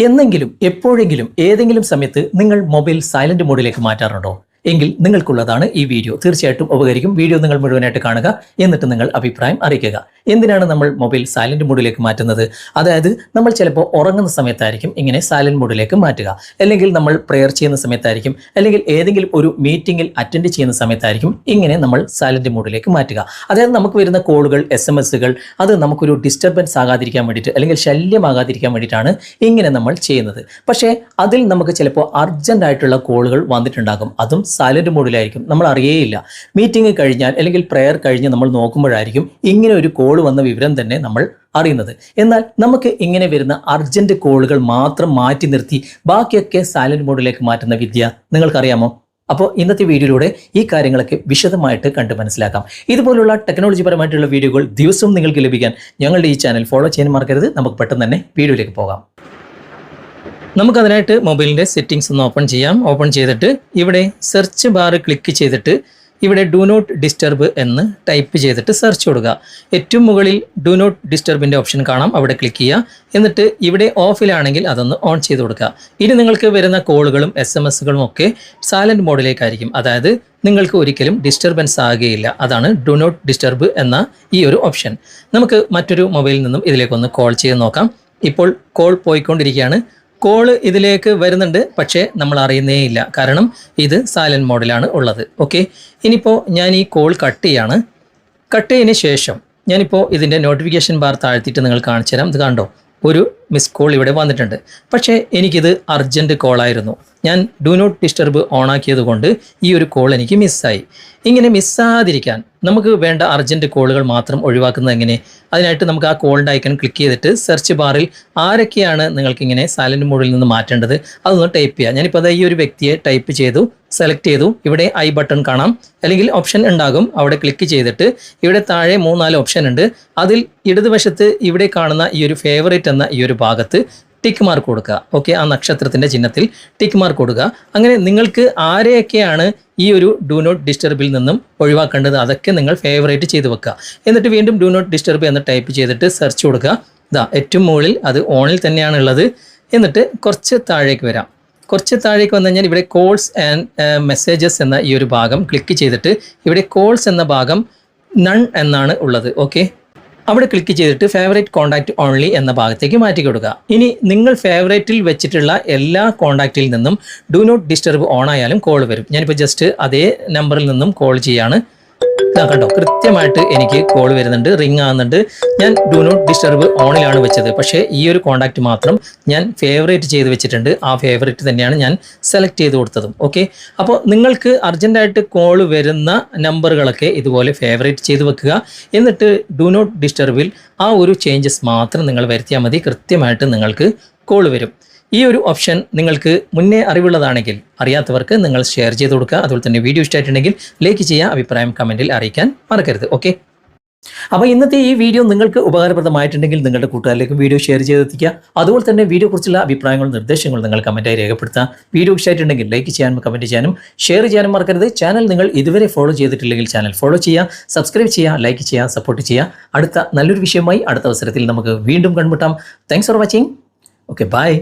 എന്നെങ്കിലും എപ്പോഴെങ്കിലും ഏതെങ്കിലും സമയത്ത് നിങ്ങൾ മൊബൈൽ സൈലന്റ് മോഡിലേക്ക് മാറ്റാറുണ്ടോ? എങ്കിൽ നിങ്ങൾക്കുള്ളതാണ് ഈ വീഡിയോ. തീർച്ചയായിട്ടും ഉപകരിക്കും. വീഡിയോ നിങ്ങൾ മുഴുവനായിട്ട് കാണുക, എന്നിട്ട് നിങ്ങൾ അഭിപ്രായം അറിയിക്കുക. എന്തിനാണ് നമ്മൾ മൊബൈൽ സൈലന്റ് മോഡിലേക്ക് മാറ്റുന്നത്? അതായത് നമ്മൾ ചിലപ്പോൾ ഉറങ്ങുന്ന സമയത്തായിരിക്കും ഇങ്ങനെ സൈലന്റ് മോഡിലേക്ക് മാറ്റുക, അല്ലെങ്കിൽ നമ്മൾ പ്രെയർ ചെയ്യുന്ന സമയത്തായിരിക്കും, അല്ലെങ്കിൽ ഏതെങ്കിലും ഒരു മീറ്റിംഗിൽ അറ്റൻഡ് ചെയ്യുന്ന സമയത്തായിരിക്കും ഇങ്ങനെ നമ്മൾ സൈലന്റ് മോഡിലേക്ക് മാറ്റുക. അതായത് നമുക്ക് വരുന്ന കോളുകൾ, SMS-കൾ അത് നമുക്കൊരു ഡിസ്റ്റർബൻസ് ആകാതിരിക്കാൻ വേണ്ടിയിട്ട്, അല്ലെങ്കിൽ ശല്യമാകാതിരിക്കാൻ വേണ്ടിയിട്ടാണ് ഇങ്ങനെ നമ്മൾ ചെയ്യുന്നത്. പക്ഷേ അതിൽ നമുക്ക് ചിലപ്പോൾ അർജന്റ് ആയിട്ടുള്ള കോളുകൾ വന്നിട്ടുണ്ടാകും. അതും സൈലന്റ് മോഡിലായിരിക്കും, നമ്മൾ അറിയേയില്ല. മീറ്റിംഗ് കഴിഞ്ഞാൽ അല്ലെങ്കിൽ പ്രെയർ കഴിഞ്ഞ് നമ്മൾ നോക്കുമ്പോഴായിരിക്കും ഇങ്ങനെ ഒരു കോൾ വന്ന വിവരം തന്നെ നമ്മൾ അറിയുന്നത്. എന്നാൽ നമുക്ക് ഇങ്ങനെ വരുന്ന അർജന്റ് കോളുകൾ മാത്രം മാറ്റി നിർത്തി ബാക്കിയൊക്കെ സൈലന്റ് മോഡിലേക്ക് മാറ്റുന്ന വിദ്യ നിങ്ങൾക്കറിയാമോ? അപ്പോൾ ഇന്നത്തെ വീഡിയോയിലൂടെ ഈ കാര്യങ്ങളൊക്കെ വിശദമായിട്ട് കണ്ട് മനസ്സിലാക്കാം. ഇതുപോലുള്ള ടെക്നോളജി പരമായിട്ടുള്ള വീഡിയോകൾ ദിവസവും നിങ്ങൾക്ക് ലഭിക്കാൻ ഞങ്ങളുടെ ഈ ചാനൽ ഫോളോ ചെയ്യാൻ മറക്കരുത്. നമുക്ക് പെട്ടെന്ന് തന്നെ വീഡിയോയിലേക്ക് പോകാം. നമുക്കതിനായിട്ട് മൊബൈലിൻ്റെ സെറ്റിങ്സ് ഒന്ന് ഓപ്പൺ ചെയ്യാം. ഓപ്പൺ ചെയ്തിട്ട് ഇവിടെ സെർച്ച് ബാർ ക്ലിക്ക് ചെയ്തിട്ട് ഇവിടെ ഡു നോട്ട് ഡിസ്റ്റർബ് എന്ന് ടൈപ്പ് ചെയ്തിട്ട് സെർച്ച് കൊടുക്കുക. ഏറ്റവും മുകളിൽ ഡു നോട്ട് ഡിസ്റ്റർബിൻ്റെ ഓപ്ഷൻ കാണാം, അവിടെ ക്ലിക്ക് ചെയ്യുക. എന്നിട്ട് ഇവിടെ ഓഫിലാണെങ്കിൽ അതൊന്ന് ഓൺ ചെയ്ത് കൊടുക്കുക. ഇനി നിങ്ങൾക്ക് വരുന്ന കോളുകളും SMS-കളും ഒക്കെ സൈലന്റ് മോഡിലേക്കായിരിക്കും. അതായത് നിങ്ങൾക്ക് ഒരിക്കലും ഡിസ്റ്റർബൻസ് ആകുകയില്ല. അതാണ് ഡു നോട്ട് ഡിസ്റ്റർബ് എന്ന ഈ ഒരു ഓപ്ഷൻ. നമുക്ക് മറ്റൊരു മൊബൈലിൽ നിന്നും ഇതിലേക്കൊന്ന് കോൾ ചെയ്ത് നോക്കാം. ഇപ്പോൾ കോൾ പോയിക്കൊണ്ടിരിക്കുകയാണ്. കോള് ഇതിലേക്ക് വരുന്നുണ്ട്, പക്ഷേ നമ്മൾ അറിയുന്നേ ഇല്ല, കാരണം ഇത് സൈലന്റ് മോഡിലാണ് ഉള്ളത്. ഓക്കെ, ഇനിയിപ്പോൾ ഞാൻ ഈ കോൾ കട്ട് ചെയ്യാണ്. കട്ട് ചെയ്തതിന് ശേഷം ഞാനിപ്പോൾ ഇതിൻ്റെ നോട്ടിഫിക്കേഷൻ ബാർ താഴ്ത്തിയിട്ട് നിങ്ങൾ കാണിച്ചു തരാം. ഇത് കണ്ടോ, ഒരു മിസ് കോൾ ഇവിടെ വന്നിട്ടുണ്ട്. പക്ഷേ എനിക്കിത് അർജൻറ്റ് കോളായിരുന്നു. ഞാൻ ഡു നോട്ട് ഡിസ്റ്റർബ് ഓണാക്കിയത് കൊണ്ട് ഈ ഒരു കോൾ എനിക്ക് മിസ്സായി. ഇങ്ങനെ മിസ്സാതിരിക്കാൻ നമുക്ക് വേണ്ട അർജൻറ്റ് കോളുകൾ മാത്രം ഒഴിവാക്കുന്നത് എങ്ങനെ? അതിനായിട്ട് നമുക്ക് ആ കോളിൻ്റെ ഐക്കൺ ക്ലിക്ക് ചെയ്തിട്ട് സെർച്ച് ബാറിൽ ആരൊക്കെയാണ് നിങ്ങൾക്കിങ്ങനെ സൈലന്റ് മോഡിൽ നിന്ന് മാറ്റേണ്ടത് അതൊന്ന് ടൈപ്പ് ചെയ്യുക. ഞാനിപ്പോൾ അത് ഈ ഒരു വ്യക്തിയെ ടൈപ്പ് ചെയ്തു, സെലക്ട് ചെയ്തു. ഇവിടെ ഐ ബട്ടൺ കാണാം, അല്ലെങ്കിൽ ഓപ്ഷൻ ഉണ്ടാകും, അവിടെ ക്ലിക്ക് ചെയ്തിട്ട് ഇവിടെ താഴെ 3-4 ഓപ്ഷൻ ഉണ്ട്. അതിൽ ഇടതുവശത്ത് ഇവിടെ കാണുന്ന ഈ ഒരു ഫേവറേറ്റ് എന്ന ഈ ഒരു ഭാഗത്ത് ടിക്ക് മാർക്ക് കൊടുക്കുക. ഓക്കെ, ആ നക്ഷത്രത്തിൻ്റെ ചിഹ്നത്തിൽ ടിക്ക് മാർക്ക് കൊടുക്കുക. അങ്ങനെ നിങ്ങൾക്ക് ആരെയൊക്കെയാണ് ഈ ഒരു ഡു നോട്ട് ഡിസ്റ്റർബിൽ നിന്നും ഒഴിവാക്കേണ്ടത് അതൊക്കെ നിങ്ങൾ ഫേവറേറ്റ് ചെയ്ത് വെക്കുക. എന്നിട്ട് വീണ്ടും ഡു നോട്ട് ഡിസ്റ്റർബ് എന്ന് ടൈപ്പ് ചെയ്തിട്ട് സെർച്ച് കൊടുക്കുക. ഇതാ ഏറ്റവും മുകളിൽ അത് ഓണിൽ തന്നെയാണ് ഉള്ളത്. എന്നിട്ട് കുറച്ച് താഴേക്ക് വരാം. കുറച്ച് താഴേക്ക് വന്നു കഴിഞ്ഞാൽ ഇവിടെ കോൾസ് ആൻഡ് മെസ്സേജസ് എന്ന ഈ ഒരു ഭാഗം ക്ലിക്ക് ചെയ്തിട്ട് ഇവിടെ കോൾസ് എന്ന ഭാഗം നൺ എന്നാണ് ഉള്ളത്. ഓക്കെ, അവിടെ ക്ലിക്ക് ചെയ്തിട്ട് ഫേവറേറ്റ് കോൺടാക്റ്റ് ഓൺലി എന്ന ഭാഗത്തേക്ക് മാറ്റി കൊടുക്കുക. ഇനി നിങ്ങൾ ഫേവറേറ്റിൽ വെച്ചിട്ടുള്ള എല്ലാ കോൺടാക്റ്റിൽ നിന്നും ഡു നോട്ട് ഡിസ്റ്റർബ് ഓൺ ആയാലും കോൾ വരും. ഞാനിപ്പോൾ ജസ്റ്റ് അതേ നമ്പറിൽ നിന്നും കോൾ ചെയ്യാണ്. കണ്ടോ, കൃത്യമായിട്ട് എനിക്ക് കോൾ വരുന്നുണ്ട്, റിങ് ആകുന്നുണ്ട്. ഞാൻ ഡു നോട്ട് ഡിസ്റ്റർബ് ഓണിലാണ് വെച്ചത്, പക്ഷേ ഈ ഒരു കോൺടാക്റ്റ് മാത്രം ഞാൻ ഫേവറേറ്റ് ചെയ്ത് വെച്ചിട്ടുണ്ട്. ആ ഫേവറേറ്റ് തന്നെയാണ് ഞാൻ സെലക്ട് ചെയ്ത് കൊടുത്തതും. ഓക്കെ, അപ്പോൾ നിങ്ങൾക്ക് അർജൻറ്റായിട്ട് കോൾ വരുന്ന നമ്പറുകളൊക്കെ ഇതുപോലെ ഫേവറേറ്റ് ചെയ്ത് വെക്കുക. എന്നിട്ട് ഡു നോട്ട് ഡിസ്റ്റർബിൽ ആ ഒരു ചേഞ്ചസ് മാത്രം നിങ്ങൾ വരുത്തിയാൽ മതി. കൃത്യമായിട്ട് നിങ്ങൾക്ക് കോൾ വരും. ഈ ഒരു ഓപ്ഷൻ നിങ്ങൾക്ക് മുന്നേ അറിവുള്ളതാണെങ്കിൽ അറിയാത്തവർക്ക് നിങ്ങൾ ഷെയർ ചെയ്ത് കൊടുക്കുക. അതുപോലെ തന്നെ വീഡിയോ ഇഷ്ടമായിട്ടുണ്ടെങ്കിൽ ലൈക്ക് ചെയ്യുക, അഭിപ്രായം കമൻറ്റിൽ അറിയിക്കാൻ മറക്കരുത്. ഓക്കെ, അപ്പോൾ ഇന്നത്തെ ഈ വീഡിയോ നിങ്ങൾക്ക് ഉപകാരപ്രദമായിട്ടുണ്ടെങ്കിൽ നിങ്ങളുടെ കൂട്ടുകാരിലേക്കും വീഡിയോ ഷെയർ ചെയ്തെത്തിക്കുക. അതുപോലെ തന്നെ വീഡിയോ കുറിച്ചുള്ള അഭിപ്രായങ്ങളും നിർദ്ദേശങ്ങളും നിങ്ങൾ കമൻറ്റായി രേഖപ്പെടുത്തുക. വീഡിയോ ഇഷ്ടമായിട്ടുണ്ടെങ്കിൽ ലൈക്ക് ചെയ്യാനും കമൻറ്റ് ചെയ്യാനും ഷെയർ ചെയ്യാനും മറക്കരുത്. ചാനൽ നിങ്ങൾ ഇതുവരെ ഫോളോ ചെയ്തിട്ടില്ലെങ്കിൽ ചാനൽ ഫോളോ ചെയ്യുക, സബ്സ്ക്രൈബ് ചെയ്യുക, ലൈക്ക് ചെയ്യുക, സപ്പോർട്ട് ചെയ്യുക. അടുത്ത നല്ലൊരു വിഷയമായി അടുത്ത അവസരത്തിൽ നമുക്ക് വീണ്ടും കണ്ടുമുട്ടാം. Thanks for watching. Okay, by.